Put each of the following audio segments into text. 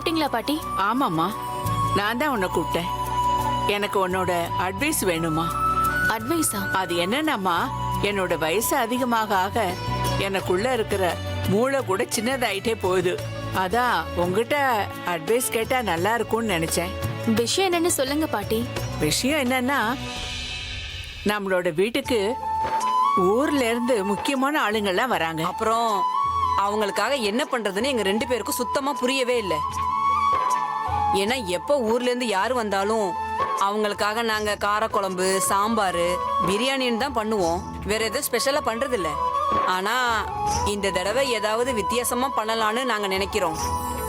கூப்பிட்டீங்களா பாட்டி? ஆமாம்மா, நான் தான் உன்னை கூப்பிட்டேன். எனக்கு உன்னோட அட்வைஸ் வேணுமா? அட்வைஸா? அது என்னன்னாம்மா, என்னோட வயசு அதிகமாக ஆக எனக்குள்ள இருக்கிற மூளை கூட சின்னதாயிட்டே போகுது. அதான் உங்ககிட்ட அட்வைஸ் கேட்டா நல்லா இருக்கும்னு நினைச்சேன். விஷயம் என்னன்னு சொல்லுங்க பாட்டி. விஷயம் என்னன்னா, நம்மளோட வீட்டுக்கு ஊர்ல இருந்து முக்கியமான ஆளுங்கள்லாம் வராங்க. அப்புறம் அவங்களுக்காக என்ன பண்றதுன்னு எங்க 2 பேருக்கும் சுத்தமா புரியவே இல்லை. ஏன்னா எப்போ ஊர்ல இருந்து யாரு வந்தாலும் அவங்களுக்காக நாங்க காரக்குழம்பு, சாம்பார், பிரியாணின்னு தான் பண்ணுவோம். வேற எதுவும் ஸ்பெஷலா பண்றது இல்ல. ஆனா இந்த தடவை ஏதாவது வித்தியாசமா பண்ணலான்னு நாங்க நினைக்கிறோம்.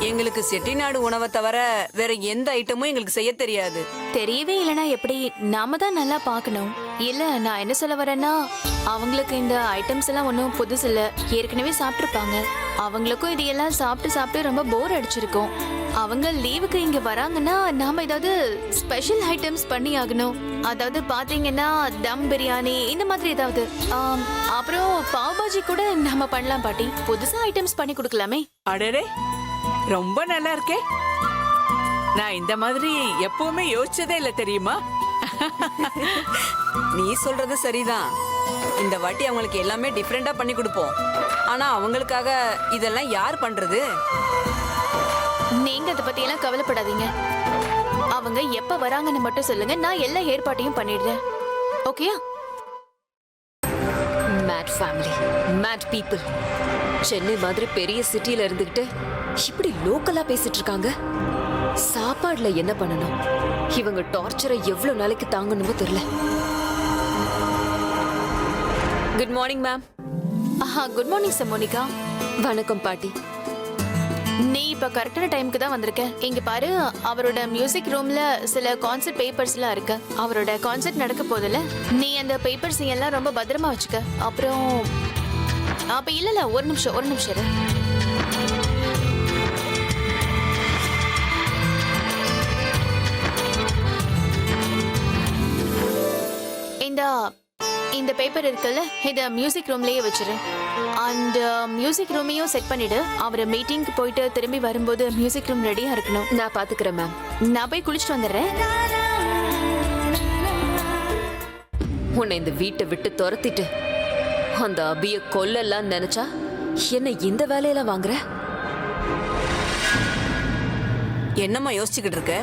எங்களுக்கு செட்டிநாடு உணவை தவிர வேற எந்த ஐட்டமும் எங்களுக்கு செய்ய தெரியாது. தெரியவே இல்லைன்னா எப்படி? நாம தான் நல்லா பார்க்கணும். இல்ல, நான் என்ன சொல்ல வரேன்னா, அவங்களுக்கு இந்த ஐட்டம்ஸ் எல்லாம் ஒன்றும் புதுசு இல்ல, ஏற்கனவே சாப்பிட்டுருப்பாங்க. அவங்களுக்கும் இதையெல்லாம் சாப்பிட்டு சாப்பிட்டு ரொம்ப போர் அடிச்சிருக்கும். அவங்க லீவுக்கு இங்க வராங்கன்னா நாம ஏதாவது ஸ்பெஷல் ஐட்டம்ஸ் பண்ணி ஆகணும். அதாவது பாத்தீங்கன்னா தம் பிரியாணி இந்த மாதிரி ஏதாவது. அப்புறம் பாவ் பாஜி கூட நாம பண்ணலாம் பாட்டி. புதுசா ஐட்டம்ஸ் பண்ணி கொடுக்கலாமே. அடரே, ரொம்ப நல்லா இருக்கே. நான் இந்த மாதிரி எப்பவுமே யோசிச்சதே இல்ல தெரியுமா? நீ சொல்றது சரிதான். இந்த வாட்டி அவங்களுக்கு எல்லாமே டிஃப்ரெண்டா பண்ணி கொடுப்போம். ஆனா அவங்களுக்காக இதெல்லாம் யார் பண்றது? நீங்க அதை பத்தி எல்லாம் கவலைப்படாதீங்க. அவங்க எப்ப வராங்கன்னு மட்டும் சொல்லுங்க, நான் எல்லா ஏற்பாட்டையும் பண்ணிடுறேன். ஓகேயா? Mad family, mad people. Chennai மாதிரி பெரிய சிட்டில இருந்துகிட்டு இப்படி லோக்கலா பேசிட்டு இருக்காங்க. சாப்பாடுல என்ன பண்ணணும்? இவங்க டார்ச்சரை எவ்வளவு நாளைக்கு தாங்கணுமோ தெரியல. Good morning ma'am. Good morning sir Monica. வணக்கம் பாட்டி. நீ இப்ப கரெக்டான டைமுக்கு தான் வந்திருக்க. இங்க பாரு, அவரோட மியூசிக் ரூம்ல சில கான்சர்ட் பேப்பர்ஸ் எல்லாம் இருக்கு. அவரோட கான்சர்ட் நடக்க போதில்ல, நீ அந்த பேப்பர்ஸ் எல்லாம் ரொம்ப பத்திரமா வச்சுக்க. அப்புறம் அப்ப இல்ல ஒரு நிமிஷம் இரு. இந்த பேப்பர் இருக்குல்ல, இத மியூசிக் ரூம்லயே வச்சிரு. அண்ட் மியூசிக் ரூமையும் செட் பண்ணிடு. அவர் மீட்டிங்க்கு போயிட்டு திரும்பி வரும்போது மியூசிக் ரூம் ரெடியா இருக்கணும். நான் பாத்துக்கிறேன் மேம். நான் போய் குளிச்சுட்டு வந்துடுறேன். உன்னை இந்த வீட்டை விட்டு துரத்திட்டு அந்த அபிய கொல்லலாம் நினைச்சா என்ன இந்த வேலையில வாங்குற? என்னம்மா யோசிச்சுக்கிட்டு இருக்க?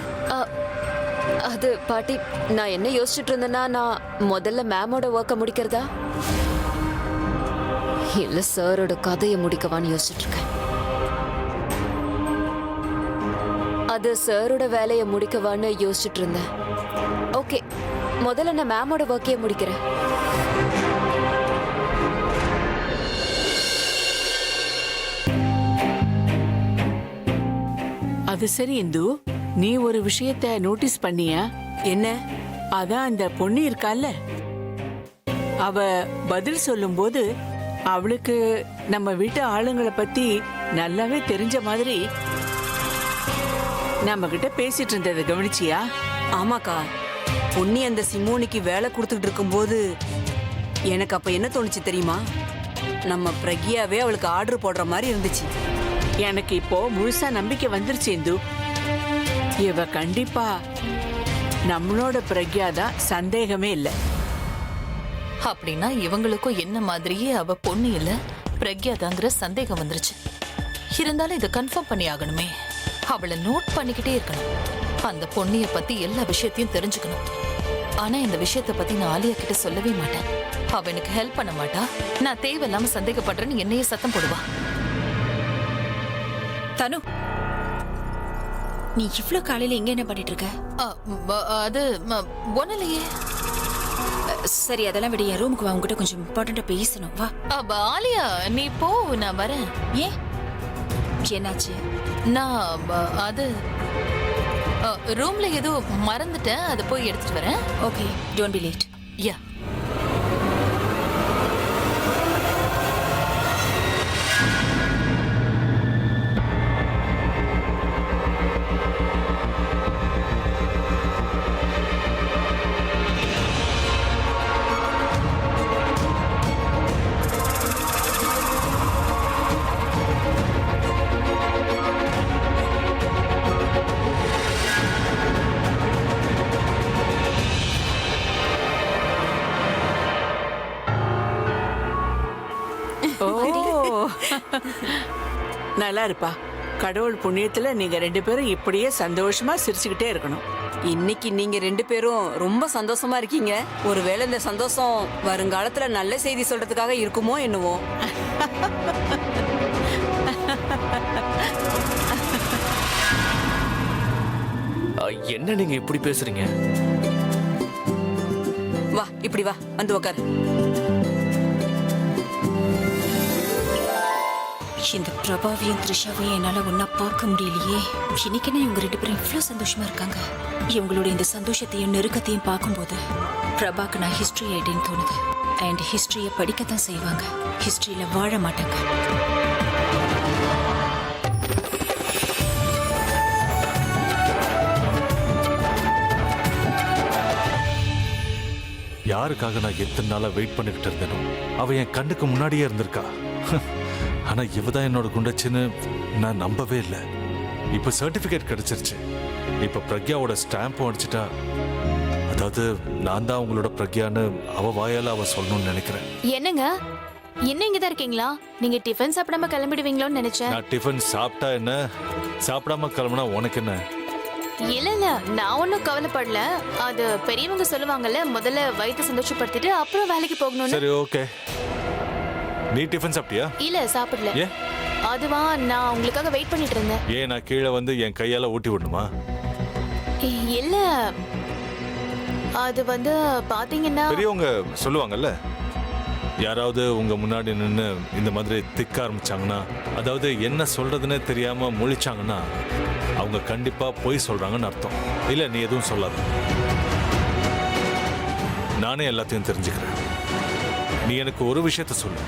அது பாட்டி, நான் என்ன யோசிச்சுட்டு இருந்தேன்னா, நான் முதல்ல மேமோட ஒர்க்கை முடிக்கிறதா இல்ல சாரோட கதையை முடிக்கவான்னு யோசிச்சுட்டு இருக்கேன். அது சாரோட வேலையை முடிக்கவான்னு யோசிச்சுட்டு இருந்தேன். ஓகே, முதல்ல நான் மேமோட ஒர்க்கையை முடிக்கிறேன். அது சரி இந்து, நீ ஒரு விஷயத்த நோட்டீஸ் பண்ணியா? என்ன? அதான் அந்த பொண்ணு இருக்கால, அவ பதில் சொல்லும்போது அவளுக்கு நம்ம வீட்டு ஆளுங்களை பத்தி நல்லாவே தெரிஞ்ச மாதிரி நம்ம கிட்ட பேசிட்டு இருந்ததை கவனிச்சியா? ஆமாக்கா, பொன்னி அந்த சிமோனிக்கு வேலை கொடுத்துட்டு இருக்கும்போது எனக்கு அப்ப என்ன தோணுச்சு தெரியுமா? நம்ம பிரக்யாவே அவளுக்கு ஆர்டர் போடுற மாதிரி இருந்துச்சு. எனக்கு இப்போ முழுசா நம்பிக்கை வந்துருச்சு இந்து. இவ கண்டிப்பா நம்மளோட பிரக்யா தான், சந்தேகமே இல்லை. அப்படின்னா இவங்களுக்கும் என்ன மாதிரியே அவ பொண்ணு இல்ல, பிரக்யா தாங்கிற சந்தேகம் வந்துருச்சு. இருந்தாலும் இதை கன்ஃபார்ம் பண்ணி ஆகணுமே. அவளை நோட் பண்ணிக்கிட்டே இருக்கணும். அந்த பொண்ணிய பத்தி எல்லா விஷயத்தையும் தெரிஞ்சுக்கணும். ஆனா இந்த விஷயத்த பத்தி நான் ஆலியா கிட்ட சொல்லவே மாட்டேன். அவ எனக்கு ஹெல்ப் பண்ண மாட்டா. நான் தேவையில்லாம சந்தேகப்படுறேன்னு என்னையே சத்தம் போடுவா. தனு, நீ இவ்ளோ காலையில இங்க என்ன பண்ணிட்டு இருக்க? அது ஒண்ணுலையே. சரி, அதெல்லாம் விட என் ரூமுக்கு வா, உங்ககிட்ட கொஞ்சம் இம்பார்ட்டண்டா பேசணும். வா. ஆலியா, நீ போ, நான் வரேன். ஏன், என்னாச்சு? நான் அது ரூம்ல ஏதோ மறந்துட்டேன், அதை போய் எடுத்துட்டு வரேன். Okay, don't be late. Yeah. ஓ நல்லா இருப்பா. கடவுள் புண்ணியத்துல நீங்க 2 பேரும் இப்படியே சந்தோஷமா சிரிச்சுக்கிட்டே இருக்கணும். இன்னைக்கு நீங்க 2 பேரும் ரொம்ப சந்தோஷமா இருக்கீங்க. ஒருவேளை இந்த சந்தோஷம் வருங்காலத்துல நல்ல செய்தி சொல்றதுக்காக இருக்குமோ என்னவோ. என்ன நீங்க இப்படி பேசுறீங்க? வா இப்படி வா, வந்து உக்காரு. இந்த பிரபாவையும் த்ரிஷாவையும் என்னால ஒன்னா பார்க்க முடியலையே. இன்னைக்குன்னு இவங்க 2 பேரும் இவ்வளவு சந்தோஷமா இருக்காங்க. இவங்களோட இந்த சந்தோஷத்தையும் நெருக்கத்தையும் பார்க்கும்போது பிரபாக்கு நான் ஹிஸ்டரி ஆயிட்டேன்னு தோணுது. அண்ட் ஹிஸ்டரியை படிக்கத்தான் செய்வாங்க, ஹிஸ்டரியில வாழ மாட்டாங்க. யாருக்காக நான் எத்தனை நாளா வெயிட் பண்ணிக்கிட்டு இருந்தேனோ அவ என் கண்ணுக்கு முன்னாடியே இருந்திருக்கா. ஆனா இவதான் என்னோட குண்டச்சின்னு நான் நம்பவே இல்லை. இப்ப சர்டிபிகேட் கிடைச்சிருச்சு. இப்ப பிரக்யாவோட ஸ்டாம்பும் அடிச்சிட்டா, அதாவது நான் தான் உங்களோட பிரக்யான்னு அவ வாயால அவ சொல்லணும்னு நினைக்கிறேன். என்னங்க இன்னும் இங்கதான் இருக்கீங்களா? நீங்க டிஃபன் சாப்பிடாம கிளம்பிடுவீங்களோன்னு நினைச்சேன். நான் டிஃபன் சாப்பிட்டா என்ன, சாப்பிடாம கிளம்புனா உனக்கு என்ன? இல்ல இல்ல, நான் ஒன்னும் கவலைப்படல. அது பெரியவங்க சொல்லுவாங்கல்ல, முதல்ல வயிற்று சந்தோஷப்படுத்திட்டு அப்புறம் வேலைக்கு போகணும்னு. சரி ஓகே. நீ டிஃபன் சாப்பிட்டியா? இல்ல சாப்பிடல. ஏன்? அதுவா, நான் உங்களுக்காக வெயிட் பண்ணிட்டு இருந்தேன். ஏன் நான் கீழே வந்து என் கையால ஊட்டி விடணுமா? இல்ல, அது வந்து பாத்தீங்கன்னா பெரியவங்க சொல்லுவாங்கல்ல, யாராவது உங்க முன்னாடி நின்று இந்த மாதிரி திக்க ஆரம்பிச்சாங்கன்னா, அதாவது என்ன சொல்றதுன்னே தெரியாம முழிச்சாங்கன்னா அவங்க கண்டிப்பா பொய் சொல்றாங்கன்னு அர்த்தம். இல்ல நீ எதுவும் சொல்லாத, நானே எல்லாத்தையும் தெரிஞ்சுக்கிறேன். நீ எனக்கு ஒரு விஷயத்த சொல்லு,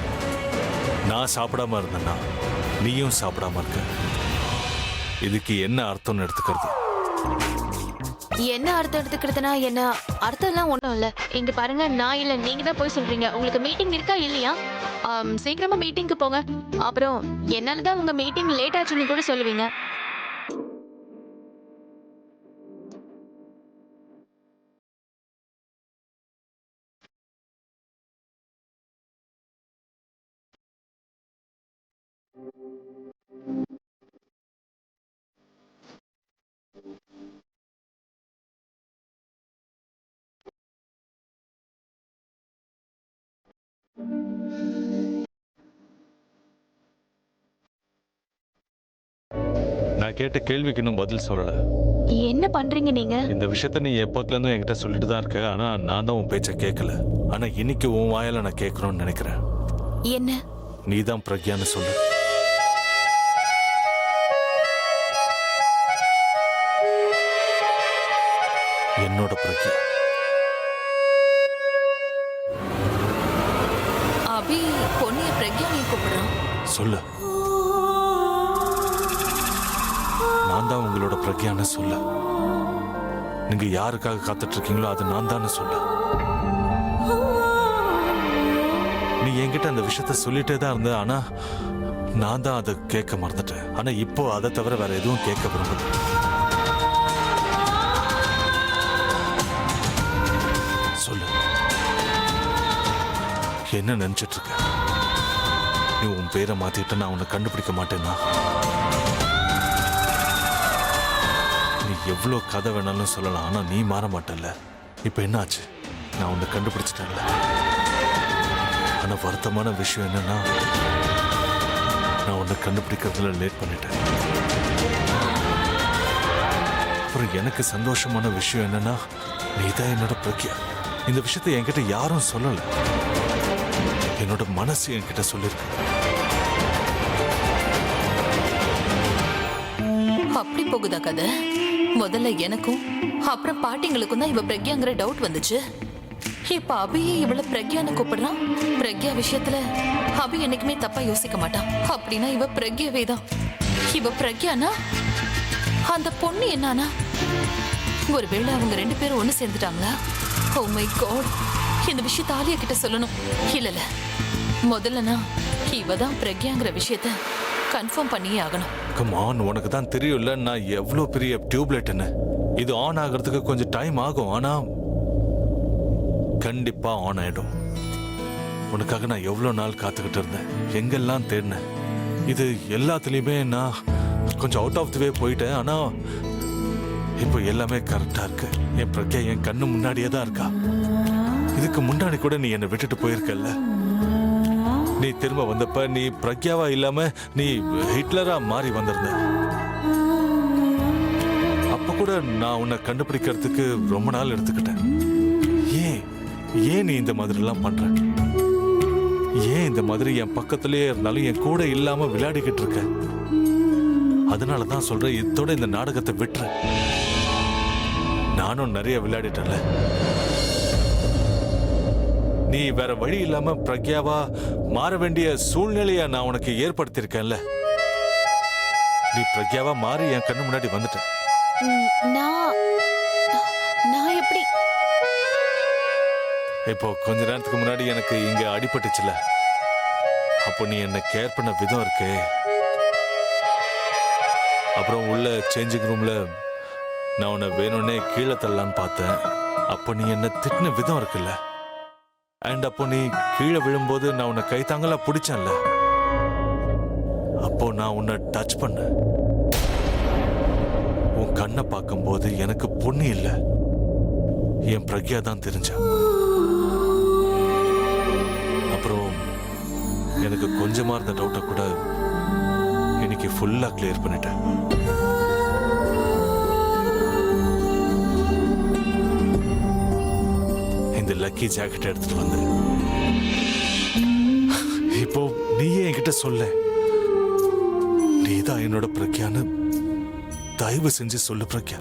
நான் சாப்பிடாம இருந்தேன்னா நீயும் சாப்பிடாம இருக்க, இதுக்கு என்ன அர்த்தம்னு எடுத்துக்கிறது? என்ன அர்த்தம் எடுத்துக்கிறதுனா என்ன அர்த்தம் எல்லாம் ஒண்ணும் இல்ல. இங்க பாருங்க, நான் இல்ல நீங்க தான் போய் சொல்றீங்க. உங்களுக்கு மீட்டிங் இருக்கா இல்லையா? சீக்கிரமா மீட்டிங்க்கு போங்க. அப்புறம் என்னாலதான் உங்க மீட்டிங் லேட் ஆச்சுன்னு கூட சொல்லுவீங்க. நான் கேட்ட கேள்விக்கு இன்னும் பதில் சொல்லல. என்ன பண்றீங்க நீங்க? இந்த விஷயத்த நீ எப்போதுல இருந்தும் என்கிட்ட சொல்லிட்டு தான் இருக்க. ஆனா நான் தான் உன் பேச்ச கேட்கல. ஆனா இன்னைக்கு உன் வாயால நான் கேட்கணும்னு நினைக்கிறேன். என்ன? நீ தான் பிரக்யான்னு சொல்லு. என்னோட பிரக்யா. அபி பொண்ணிய பிரக்யானை கூப்பிடுறான். சொல்லு, நான் தான் உங்களோட பிரக்யான்னு சொல்லு. நீங்க யாருக்காக காத்துட்டு இருக்கீங்களோ அது நான் தானே சொல்லு. நீ என்கிட்ட அந்த விஷயத்த சொல்லிட்டே தான் இருந்த, ஆனா நான் தான் அதை கேட்க மறந்துட்டேன். ஆனா இப்போ அதை தவிர வேற எதுவும் கேட்க விரும்பல. சொல்லு, என்ன நினைச்சிட்டு இருக்க? நீ உன் பேரை மாத்திட்டு நான் உன்னை கண்டுபிடிக்க மாட்டேன்னா? நீ எவ்வளோ கதை வேணாலும் சொல்லலாம், ஆனா நீ மாற மாட்டல்ல. இப்ப என்ன ஆச்சு? நான் உன்னை கண்டுபிடிச்சிட்டேன்ல. ஆனா வருத்தமான விஷயம் என்னன்னா, நான் உன்னை கண்டுபிடிக்கிறதுல லேட் பண்ணிட்டேன். அப்புறம் எனக்கு சந்தோஷமான விஷயம் என்னன்னா, நீதான் என்னோட பிரக்யா. இந்த விஷயத்தை என்கிட்ட யாரும் சொல்லல, என்னோட மனசு என்கிட்ட சொல்லிருக்கு. அப்படி போகுதா கதை? முதல்ல எனக்கும் அப்புறம் பாட்டிங்களுக்கும் தான் இவ பிரக்யாங்கிற டவுட் வந்துச்சு. இப்ப அபியே இவள பிரக்யான்னு கூப்பிடுறான். பிரக்யா விஷயத்துல அபி என்னைக்குமே தப்பா யோசிக்க மாட்டான். அப்படின்னா இவ பிரக்யாவே தான். இவ பிரக்யானா அந்த பொண்ணு என்னானா? ஒருவேளை அவங்க 2 பேரும் ஒண்ணு சேர்ந்துட்டாங்களா? ஓ மை காட், இந்த விஷயத்த ஆலியா கிட்ட சொல்லணும். இல்ல முதல்ல நான் இவ தான் பிரக்யாங்கிற விஷயத்த கன்ஃபார்ம் பண்ணியே ஆகணும். கம் ஆன், உனக்கு தான் தெரியும்ல நான் எவ்வளோ பெரிய டியூப்லைட்னு. இது ஆன் ஆகிறதுக்கு கொஞ்சம் டைம் ஆகும், ஆனா கண்டிப்பா ஆன் ஆயிடும். உனக்காக நான் எவ்வளோ நாள் காத்துக்கிட்டு இருந்தேன், எங்கெல்லாம் தேடினேன். இது எல்லாத்துலேயுமே நான் கொஞ்சம் அவுட் ஆஃப் தி வே போயிட்டேன். ஆனால் இப்போ எல்லாமே கரெக்டாக இருக்கு. என் பிரக்யா என் கண்ணு முன்னாடியே தான் இருக்கா. இதுக்கு முன்னாடி கூட நீ என்னை விட்டுட்டு போயிருக்கல்ல. நீ திரும்ப வந்தப்ப நீ பிரக்யாவா இல்லாம நீ ஹிட்லரா மாறி வந்திருந்த. அப்ப கூட நான் உன்னை கண்டுபிடிக்கிறதுக்கு ரொம்ப நாள் எடுத்துக்கிட்டேன். ஏன் நீ இந்த மாதிரி எல்லாம் பண்ற? ஏன் இந்த மாதிரி என் பக்கத்திலேயே இருந்தாலும் என் கூட இல்லாம விளையாடிக்கிட்டு இருக்க? அதனாலதான் சொல்றேன், இதோட இந்த நாடகத்தை விட்டுற. நானும் நிறைய விளையாடிட்டேன்ல. நீ வேற வழி இல்லாம பிரக்யாவா மாற வேண்டிய சூழ்நிலைய நான் உனக்கு ஏற்படுத்தியிருக்கேன்ல. நீ பிரக்யாவா மாறி என் கண்ணு முன்னாடி வந்துட்ட. நான் எப்படி? இப்போ கொஞ்ச நேரத்துக்கு முன்னாடி எனக்கு இங்க அடிபட்டுச்சுல, அப்போ நீ என்ன கேர் பண்ண விதம் இருக்கே. அப்புறம் உள்ள சேஞ்சிங் ரூம்ல நான் உன்னை வேணும்னே கீழே தள்ளலான்னு பார்த்தேன். அப்போ நீ என்ன திட்டின விதம் இருக்குல்ல. அண்ட் அப்போ நீ கீழே விழும்போது நான் உன்னை கைத்தாங்களா பிடிச்சேன்ல. அப்போ நான் உன்னை டச் பண்ண. உன் கண்ணை பார்க்கும்போது எனக்கு பொண்ணு இல்லை, என் பிரக்யா தான் தெரிஞ்ச. அப்புறம் எனக்கு கொஞ்சமா இருந்த டவுட்டை கூட இன்னைக்கு ஃபுல்லா கிளியர் பண்ணிட்டேன். இந்த லக்கி ஜாக்கெட் எடுத்துட்டு வந்து இப்போ நீயே என்கிட்ட சொல்ல, நீதான் என்னோட பிரக்யான்னு தயவு செஞ்சு சொல்லு பிரக்யா.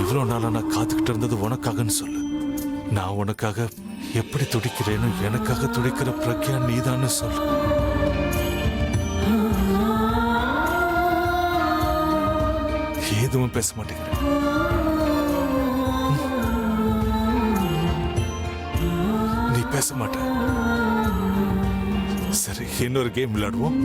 இவ்வளவு நாளா நான் காத்துக்கிட்டு இருந்தது உனக்காகன்னு சொல்லு. நான் உனக்காக எப்படி துடிக்கிறேன்னு எனக்காக துடிக்கிற பிரக்யா நீதான்னு சொல்லு. எதுவும் பேச மாட்டேங்கிற. நீ பேச மாட்ட. சரி, இன்னொரு கேம் விளையாடுவோம்.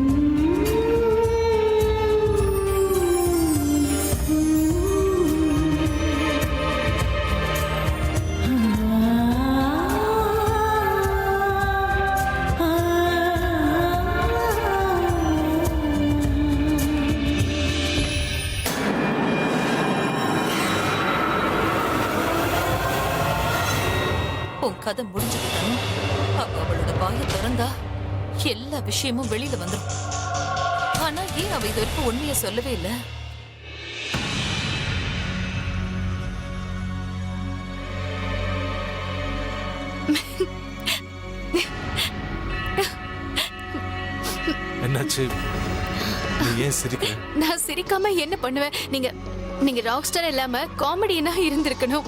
உன் கதை முடிஞ்சதுதானே? அவளோட வாயை திறந்தா எல்லா விஷயமும் வெளியில வந்துடும். ஆனா ஏன் அவ இது வரைக்கும் உண்மையை சொல்லவே இல்லை? என்னாச்சு? நீ ஏன் சிரிக்கிற? நான் சிரிக்காம என்ன பண்ணுவேன்? நீங்க ராக் ஸ்டார் இல்லாம காமெடியனா இருந்திருக்கணும்.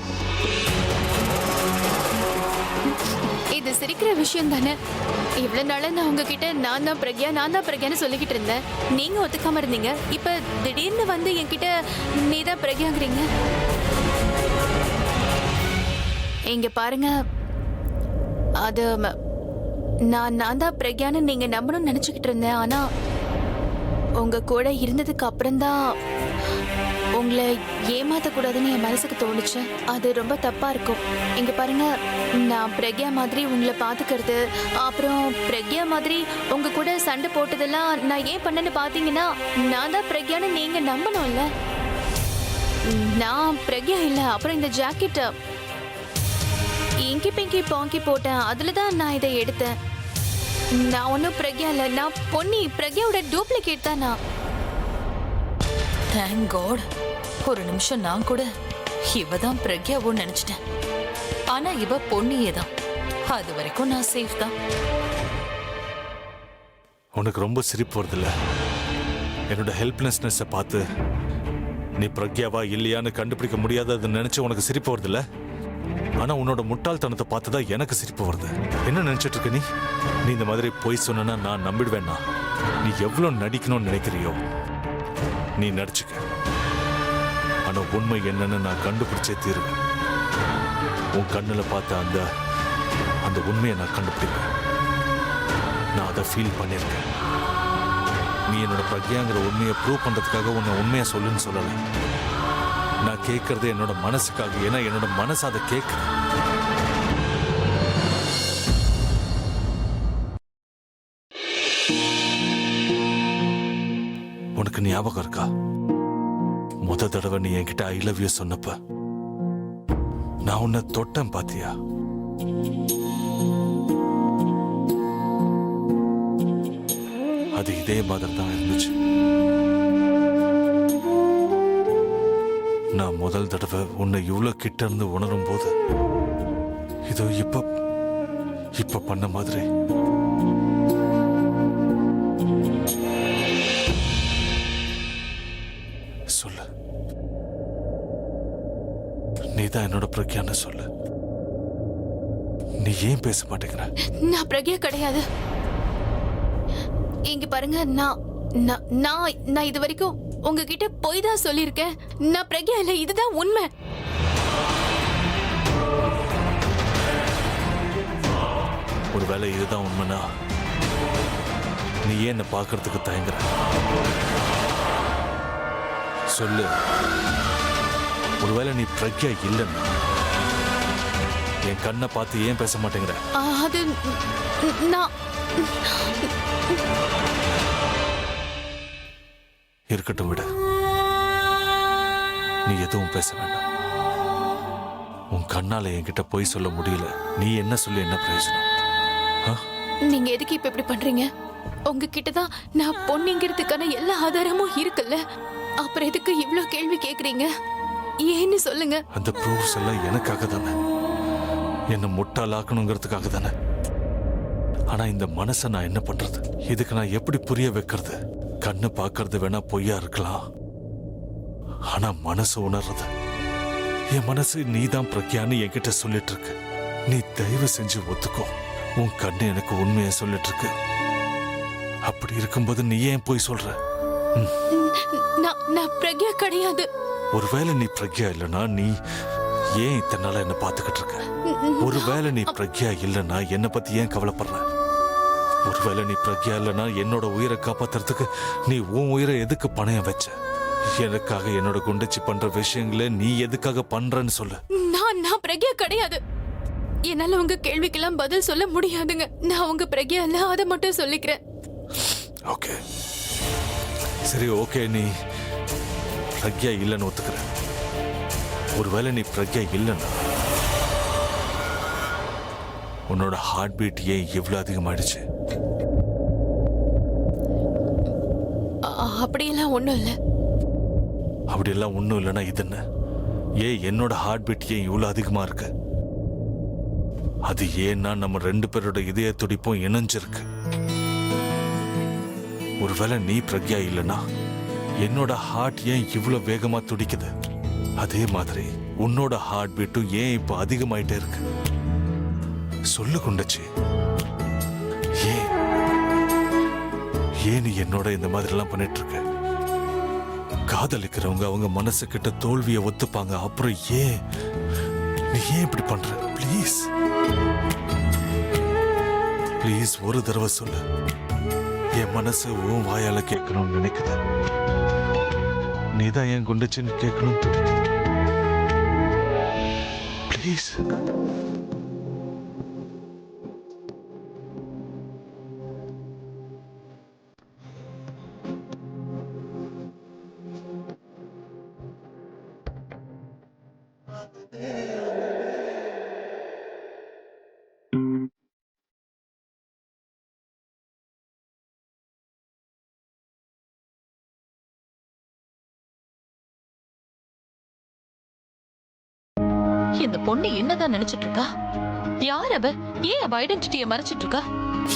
இது சிரிக்கிற விஷயம் தானே. இவ்வளவு நாள நான் உங்ககிட்ட நான் தான் பிரக்யான்னு சொல்லிக்கிட்டு இருந்தேன். நீங்க ஒத்துக்காம இருந்தீங்க. இப்ப திடீர்னு வந்து என்கிட்ட நீ தான் பிரக்யாங்கிறீங்க. இங்க பாருங்க, அது நான் தான் பிரக்யான்னு நீங்க நம்பணும்னு நினைச்சுக்கிட்டு இருந்தேன். ஆனா உங்க கூட இருந்ததுக்கு அப்புறம்தான் உங்களை ஏமாத்த கூடாதுன்னு என் மனசுக்கு தோணுச்சு. அது ரொம்ப தப்பா இருக்கும். இங்க பாருங்க, நான் பிரக்யா மாதிரி உங்களை பாத்துக்கிறது, அப்புறம் பிரக்யா மாதிரி உங்க கூட சண்டை போட்டதெல்லாம் நான் ஏன் பண்ணேன்னு பாத்தீங்கன்னா, நான் தான் பிரக்யான்னு நீங்க நம்பணும்ல. நான் பிரக்யா இல்ல. அப்புறம் இந்த ஜாக்கெட் இங்கி பிங்கி பாங்கி போட்டேன், அதுலதான் நான் இதை எடுத்தேன். நான் ஒன்னும் பிரக்யா இல்ல, நான் பொன்னி, பிரக்யாவோட டூப்ளிகேட் தான் நான். Thank God. ஒரு நிமிஷம் நான் கூட இவ தான் பிரக்யாவோன்னு நினைச்சிட்டேன். ஆனா இவ பொன்னியே தான். அது வரைக்கும் நான் சேஃப் தான். உனக்கு ரொம்ப சிரிப்பு வருதுல்ல? என்னோட ஹெல்ப்லெஸ்னஸை பார்த்து நீ பிரக்யாவா இல்லையான்னு கண்டுபிடிக்க முடியாததுன்னு நினைச்சு உனக்கு சிரிப்பு வருதுல்ல? ஆனா உன்னோட முட்டாள்தனத்தை பார்த்துதான் எனக்கு சிரிப்பு வருது. என்ன நினைச்சிட்டு இருக்க நீ இந்த மாதிரி பொய் சொன்னா நான் நம்பிடுவேன்னா? நீ எவ்வளவு நடிக்கணும்னு நினைக்கிறியோ நீ நடிச்சுக்க. ஆனா உண்மை என்னன்னு நான் கண்டுபிடிச்சே தீருவேன். உன் கண்ணுல பார்த்த அந்த உண்மையை நான் கண்டுபிடிப்பேன். நான் அதை ஃபீல் பண்ணியிருக்கேன். நீ என்னோட பிரக்யாங்கிற உண்மையை ப்ரூவ் பண்றதுக்காக உன்னை உண்மையை சொல்லுன்னு சொல்லலை. நான் கேட்கறது என்னோட மனசுக்காக, ஏன்னா என்னோட மனசு அதை கேட்குது. உனக்கு ஞாபகம் இருக்கா முத தடவை நீ என்கிட்ட ஐ லவ் யூ சொன்னப்ப நான் உன்னை தொட்டேன் பாத்தியா? அது இதே மாதிரி தான் இருந்துச்சு. நான் முதல் தடவை உன்னை இவ்வளவு கிட்ட இருந்து உணரும் போது இதோ இப்ப பண்ண மாதிரி சொல்லு. நீதான் என்னோட பிரக்யான்னு சொல்லு. நீ ஏன் பேச மாட்டேங்கிற? நான் பிரக்யா கிடையாது. இங்க பாருங்க, நான் இது வரைக்கும் உங்ககிட்ட போய் தான் சொல்லியிருக்கேன். நான் பிரக்யா இல்ல, இதுதான் உண்மை. ஒருவேளை இதுதான் உண்மைனா நீ ஏன் என்ன பார்க்கறதுக்கு தயங்குற? சொல்லு. ஒருவேளை நீ பிரக்யா இல்லைன்னா என் கண்ணை பார்த்து ஏன் பேச மாட்டேங்கிற? அது நான் இருக்கட்டும், விட. நீ எதுவும் பேச வேண்டாம். உன் கண்ணால என்கிட்ட போய் சொல்ல முடியல. நீ என்ன சொல்லி என்ன பிரயோஜனம்? நீங்க எதுக்கு இப்ப இப்படி பண்றீங்க? உங்ககிட்ட தான் நான் பொண்ணுங்கிறதுக்கான எல்லா ஆதாரமும் இருக்குல்ல, அப்புறம் எதுக்கு இவ்ளோ கேள்வி கேக்குறீங்க? ஏன்னு சொல்லுங்க. அந்த ப்ரூஃப்ஸ் எல்லாம் எனக்காக தானே, என்ன முட்டாளாக்கணுங்கிறதுக்காக தானே. ஆனா இந்த மனசை நான் என்ன பண்றது? இதுக்கு நான் எப்படி புரிய வைக்கிறது? கண்ணு பார்க்கறது வேணா பொய்யா இருக்கலாம், ஆனா மனசு உணர்றது, என் மனசு நீதான் பிரக்யான்னு என்கிட்ட சொல்லிட்டு இருக்கு. நீ தயவு செஞ்சு ஒத்துக்கோ. உன் கண்ணு எனக்கு உண்மையை சொல்லிட்டு இருக்கு. அப்படி இருக்கும்போது நீ ஏன் போய் சொல்ற? நான் பிரக்யா கிடையாது. ஒருவேளை நீ பிரக்யா இல்லைன்னா நீ ஏன் இத்தனை நாளா என்ன பார்த்துக்கிட்டு இருக்க? ஒருவேளை நீ பிரக்யா இல்லைன்னா என்னை பத்தி ஏன் கவலைப்படுற? ஒருவேளை நீ பிரக்யா இல்லைன்னா என்னோட உயிரை காப்பாத்துறதுக்கு நீ உன் உயிரை எதுக்கு பணையம் வச்ச? எனக்காக என்னோட குண்டச்சி பண்ற விஷயங்களை நீ எதுக்காக பண்றன்னு சொல்லு. நான் பிரக்யா கிடையாது. என்னால உங்க கேள்விக்கெல்லாம் பதில் சொல்ல முடியாதுங்க. நான் உங்க பிரக்யா இல்ல, அதை மட்டும் சொல்லிக்கிறேன். ஓகே, சரி, ஓகே, நீ பிரக்யா இல்லைன்னு ஒத்துக்கிற. ஒருவேளை நீ பிரக்யா இல்லைன்னா உன்னோட ஹார்ட் பீட் ஏன் இவ்வளவு அதிகமாயிடுச்சு? அப்படியெல்லாம் ஒண்ணும் இல்ல. அப்படியெல்லாம் ஒண்ணும் இல்லைன்னா இது என்ன? ஏன் என்னோட ஹார்ட் பீட் ஏன் இவ்வளவு அதிகமா இருக்கு? அது ஏன்னா நம்ம ரெண்டு பேரோட இதய துடிப்பும் இணைஞ்சிருக்கு. ஒருவேளை நீ பிரக்யா இல்லைன்னா என்னோட ஹார்ட் ஏன் இவ்வளவு வேகமா துடிக்குது? அதே மாதிரி உன்னோட ஹார்ட் பீட்டும் ஏன் இப்ப அதிகமாயிட்டே இருக்கு? சொல்லு குண்டச்சி, ஏன் நீ என்னோட இந்த மாதிரி எல்லாம் பண்ணிட்டு இருக்க? காதலிக்கிறவங்க அவங்க மனசு கிட்ட தோல்வியை ஒத்துப்பாங்க. அப்புறம் ஏன் நீ ஏன் இப்படி பண்ற? ப்ளீஸ் ப்ளீஸ் ஒரு தடவை சொல்லு. என் மனசு உன் வாயால கேட்கணும்னு நினைக்குது. நீதான் ஏன் குண்டச்சின்னு கேட்கணும். ப்ளீஸ். இந்த பொண்ணு என்னதான் நினைச்சிட்டு இருக்கா? யார் அவ? ஏன் அவ ஐடென்டிட்டியை மறைச்சிட்டு இருக்கா?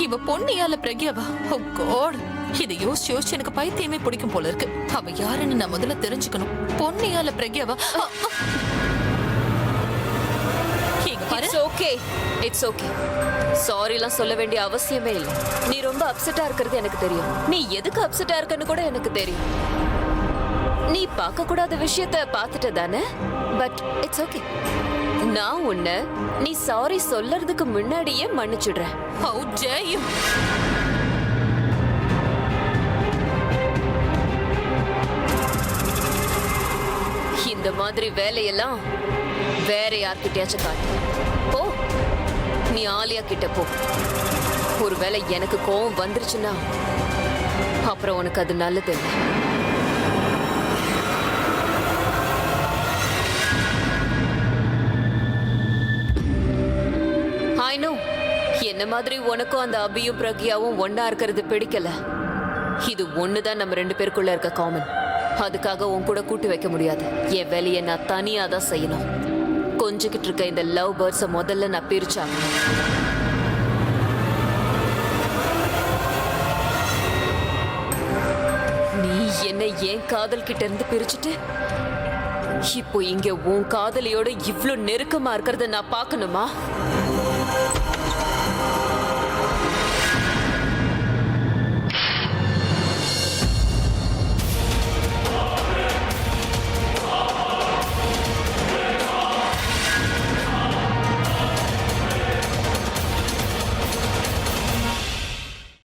இவ பொண்ணியால பிரக்யாவா? ஓ காட், இதை யோசிச்சு எனக்கு பைத்தியமே பிடிக்கும் போல இருக்கு. அவ யாருன்னு நான் முதல்ல தெரிஞ்சுக்கணும். பொண்ணியால பிரக்யாவா? It's okay, it's okay. சாரிலாம் சொல்ல வேண்டிய அவசியமே இல்லை. நீ ரொம்ப அப்செட்டா இருக்கிறது எனக்கு தெரியும். நீ எதுக்கு அப்செட்டா இருக்கன்னு கூட எனக்கு தெரியும். நீ பார்க்க கூடாத விஷயத்த பார்த்துட்ட தானே? But it's okay. நான் உன்னை நீ சாரி சொல்லறதுக்கு முன்னாடியே மன்னிச்சுடுறேன். How dare you? இந்த மாதிரி வேலையெல்லாம் வேற யார்கிட்டயாச்சும் காட்டு. போ, நீ ஆலியா கிட்ட போ. ஒருவேளை எனக்கு கோவம் வந்துருச்சுன்னா அப்புறம் உனக்கு அது நல்லது இல்லை. I know. என்ன மாதிரி உனக்கும் அந்த அபியும் பிரக்யாவும் ஒன்னா இருக்கிறது பிடிக்கல. இது ஒண்ணுதான் நம்ம 2 பேருக்குள்ள இருக்க காமன். அதுக்காக உன் கூட கூட்டி வைக்க முடியாது. என் வேலையை நான் தனியா தான் செய்யணும். கொஞ்சிக்கிட்டு இருக்க இந்த லவ் பேர்ட்ஸை முதல்ல நான் பிரிச்சாகணும். நீ என்ன என் காதல் கிட்ட இருந்து பிரிச்சுட்டு இப்போ இங்க உன் காதலியோட இவ்ளோ நெருக்கமா இருக்கிறத நான் பார்க்கணுமா?